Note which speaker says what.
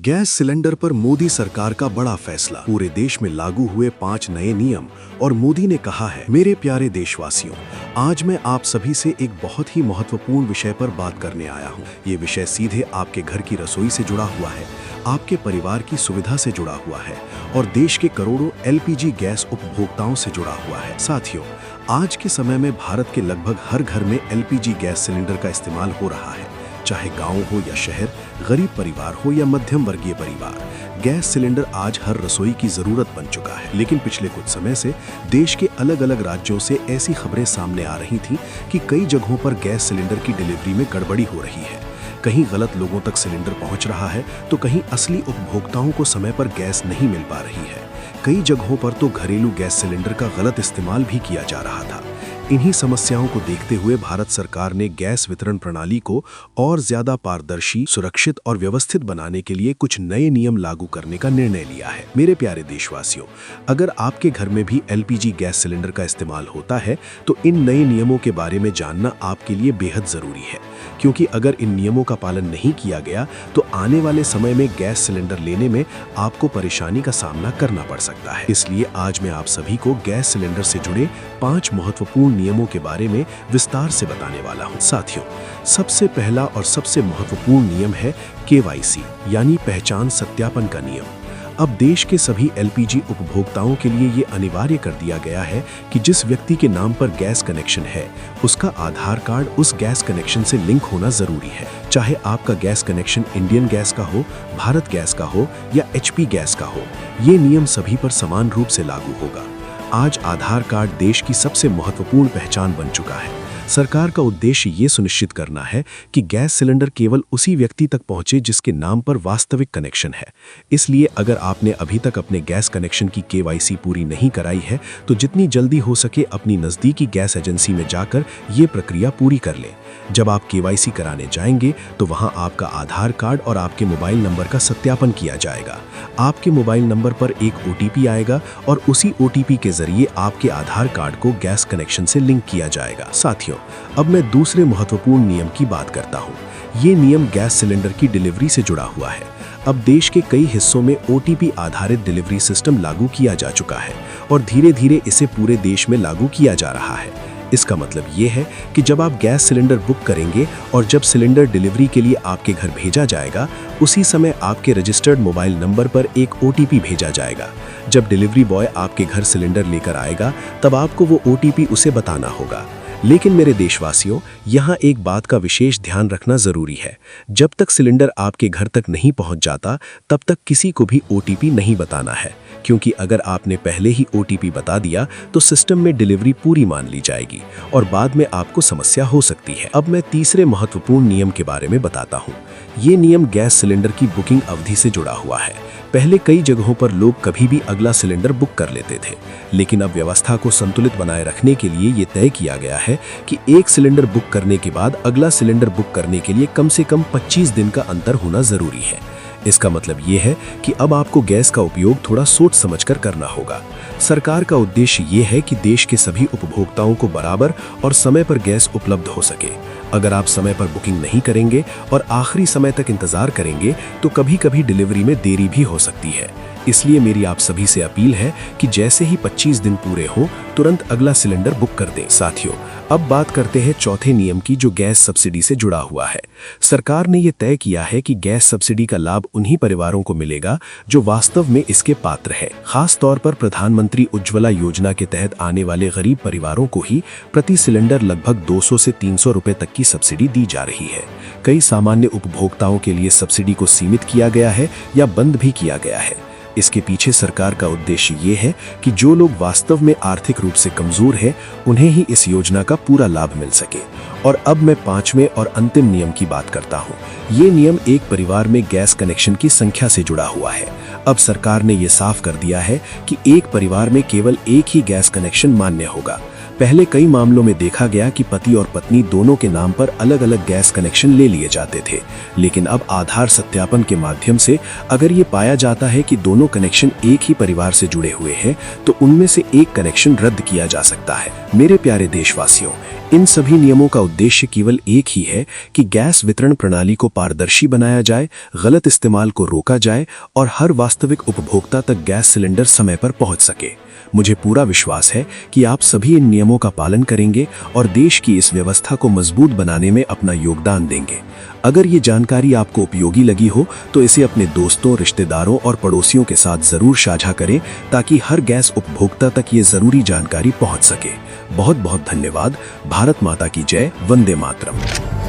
Speaker 1: Gas cylinder पर मोदी सरकार का बड़ा फैसला। पूरे देश में लागू हुए 5 नए नियम और मोदी ने कहा है, मेरे प्यारे देशवासियों, आज मैं आप सभी से एक बहुत ही महत्वपूर्ण विषय पर बात करने आया हूँ। ये विषय सीधे आपके घर की रसोई से जुड़ा हुआ है, आपके परिवार की सुविधा से जुड़ा हुआ है और देश के करोड़ों एलपीजी गैस उपभोक्ताओं से जुड़ा हुआ है। साथियों, आज के समय में भारत के लगभग हर घर में एलपीजी गैस सिलेंडर का इस्तेमाल हो रहा है। चाहे गांव हो या शहर, गरीब परिवार हो या मध्यम वर्गीय परिवार, गैस सिलेंडर आज हर रसोई की जरूरत बन चुका है। लेकिन पिछले कुछ समय से देश के अलग अलग राज्यों से ऐसी खबरें सामने आ रही थीं कि कई जगहों पर गैस सिलेंडर की डिलीवरी में गड़बड़ी हो रही है। कहीं गलत लोगों तक सिलेंडर पहुंच रहा है तो कहीं असली उपभोक्ताओं को समय पर गैस नहीं मिल पा रही है। कई जगहों पर तो घरेलू गैस सिलेंडर का गलत इस्तेमाल भी किया जा रहा था। इन्हीं समस्याओं को देखते हुए भारत सरकार ने गैस वितरण प्रणाली को और ज्यादा पारदर्शी, सुरक्षित और व्यवस्थित बनाने के लिए कुछ नए नियम लागू करने का निर्णय लिया है। मेरे प्यारे देशवासियों, अगर आपके घर में भी एलपीजी गैस सिलेंडर का इस्तेमाल होता है तो इन नए नियमों के बारे में जानना आपके लिए बेहद जरूरी है, क्योंकि अगर इन नियमों का पालन नहीं किया गया तो आने वाले समय में गैस सिलेंडर लेने में आपको परेशानी का सामना करना पड़ सकता है। इसलिए आज मैं आप सभी को गैस सिलेंडर से जुड़े 5 महत्वपूर्ण नियमों के बारे में विस्तार से बताने वाला हूं। साथियों, सबसे पहला और सबसे महत्वपूर्ण नियम है केवाईसी यानी पहचान सत्यापन का नियम। अब देश के सभी एलपीजी उपभोक्ताओं के लिए ये अनिवार्य कर दिया गया है कि जिस व्यक्ति के नाम पर गैस कनेक्शन है, उसका आधार कार्ड उस गैस कनेक्शन से लिंक होना जरूरी है। चाहे आपका गैस कनेक्शन इंडियन गैस का हो, भारत गैस का हो या एचपी गैस का हो, ये नियम सभी पर समान रूप से लागू होगा। आज आधार कार्ड देश की सबसे महत्वपूर्ण पहचान बन चुका है। सरकार का उद्देश्य ये सुनिश्चित करना है कि गैस सिलेंडर केवल उसी व्यक्ति तक पहुंचे जिसके नाम पर वास्तविक कनेक्शन है। इसलिए अगर आपने अभी तक अपने गैस कनेक्शन की केवाईसी पूरी नहीं कराई है तो जितनी जल्दी हो सके अपनी नज़दीकी गैस एजेंसी में जाकर ये प्रक्रिया पूरी कर लें। जब आप केवाईसी कराने जाएंगे तो वहां आपका आधार कार्ड और आपके मोबाइल नंबर का सत्यापन किया जाएगा। आपके मोबाइल नंबर पर एक ओटीपी आएगा और उसी ओटीपी के जरिए आपके आधार कार्ड को गैस कनेक्शन से लिंक किया जाएगा। साथियों, अब मैं दूसरे महत्वपूर्ण नियम की बात करता हूँ। ये नियम गैस सिलेंडर की डिलीवरी से जुड़ा हुआ है। अब देश के कई हिस्सों में ओटीपी आधारित डिलीवरी सिस्टम लागू किया जा चुका है और धीरे धीरे इसे पूरे देश में लागू किया जा रहा है। इसका मतलब ये है कि जब आप गैस सिलेंडर बुक करेंगे और जब सिलेंडर डिलीवरी के लिए आपके घर भेजा जाएगा, उसी समय आपके रजिस्टर्ड मोबाइल नंबर पर एक ओटीपी भेजा जाएगा। जब डिलीवरी बॉय आपके घर सिलेंडर लेकर आएगा तब आपको वो ओटीपी उसे बताना होगा। लेकिन मेरे देशवासियों, यहाँ एक बात का विशेष ध्यान रखना जरूरी है। जब तक सिलेंडर आपके घर तक नहीं पहुँच जाता तब तक किसी को भी ओटीपी नहीं बताना है, क्योंकि अगर आपने पहले ही ओटीपी बता दिया तो सिस्टम में डिलीवरी पूरी मान ली जाएगी और बाद में आपको समस्या हो सकती है। अब मैं तीसरे महत्वपूर्ण नियम के बारे में बताता हूँ। ये नियम गैस सिलेंडर की बुकिंग अवधि से जुड़ा हुआ है। पहले कई जगहों पर लोग कभी भी अगला सिलेंडर बुक कर लेते थे, लेकिन अब व्यवस्था को संतुलित बनाए रखने के लिए ये तय किया गया है कि एक सिलेंडर बुक करने के बाद अगला सिलेंडर बुक करने के लिए कम से कम 25 दिन का अंतर होना जरूरी है। इसका मतलब ये है कि अब आपको गैस का उपयोग थोड़ा सोच समझकर करना होगा। सरकार का उद्देश्य ये है कि देश के सभी उपभोक्ताओं को बराबर और समय पर गैस उपलब्ध हो सके। अगर आप समय पर बुकिंग नहीं करेंगे और आखिरी समय तक इंतजार करेंगे तो कभी कभी डिलीवरी में देरी भी हो सकती है। इसलिए मेरी आप सभी से अपील है कि जैसे ही 25 दिन पूरे हो तुरंत अगला सिलेंडर बुक कर दें। साथियों, अब बात करते हैं चौथे नियम की, जो गैस सब्सिडी से जुड़ा हुआ है। सरकार ने यह तय किया है कि गैस सब्सिडी का लाभ उन्हीं परिवारों को मिलेगा जो वास्तव में इसके पात्र है। खास तौर पर प्रधानमंत्री उज्ज्वला योजना के तहत आने वाले गरीब परिवारों को ही प्रति सिलेंडर लगभग 200 से 300 रुपए तक की सब्सिडी दी जा रही है। कई सामान्य उपभोक्ताओं के लिए सब्सिडी को सीमित किया गया है या बंद भी किया गया है। इसके पीछे सरकार का उद्देश्य ये है कि जो लोग वास्तव में आर्थिक रूप से कमजोर हैं, उन्हें ही इस योजना का पूरा लाभ मिल सके। और अब मैं 5वें और अंतिम नियम की बात करता हूँ। ये नियम एक परिवार में गैस कनेक्शन की संख्या से जुड़ा हुआ है। अब सरकार ने ये साफ कर दिया है कि एक परिवार में केवल एक ही गैस कनेक्शन मान्य होगा। पहले कई मामलों में देखा गया कि पति और पत्नी दोनों के नाम पर अलग अलग गैस कनेक्शन ले लिए जाते थे, लेकिन अब आधार सत्यापन के माध्यम से अगर ये पाया जाता है कि दोनों कनेक्शन एक ही परिवार से जुड़े हुए हैं तो उनमें से एक कनेक्शन रद्द किया जा सकता है। मेरे प्यारे देशवासियों, इन सभी नियमों का उद्देश्य केवल एक ही है कि गैस वितरण प्रणाली को पारदर्शी बनाया जाए, गलत इस्तेमाल को रोका जाए और हर वास्तविक उपभोक्ता तक गैस सिलेंडर समय पर पहुंच सके। मुझे पूरा विश्वास है कि आप सभी इन नियमों का पालन करेंगे और देश की इस व्यवस्था को मजबूत बनाने में अपना योगदान देंगे। अगर ये जानकारी आपको उपयोगी लगी हो तो इसे अपने दोस्तों, रिश्तेदारों और पड़ोसियों के साथ जरूर साझा करें ताकि हर गैस उपभोक्ता तक ये जरूरी जानकारी पहुंच सके। बहुत बहुत धन्यवाद। भारत माता की जय। वंदे मातरम।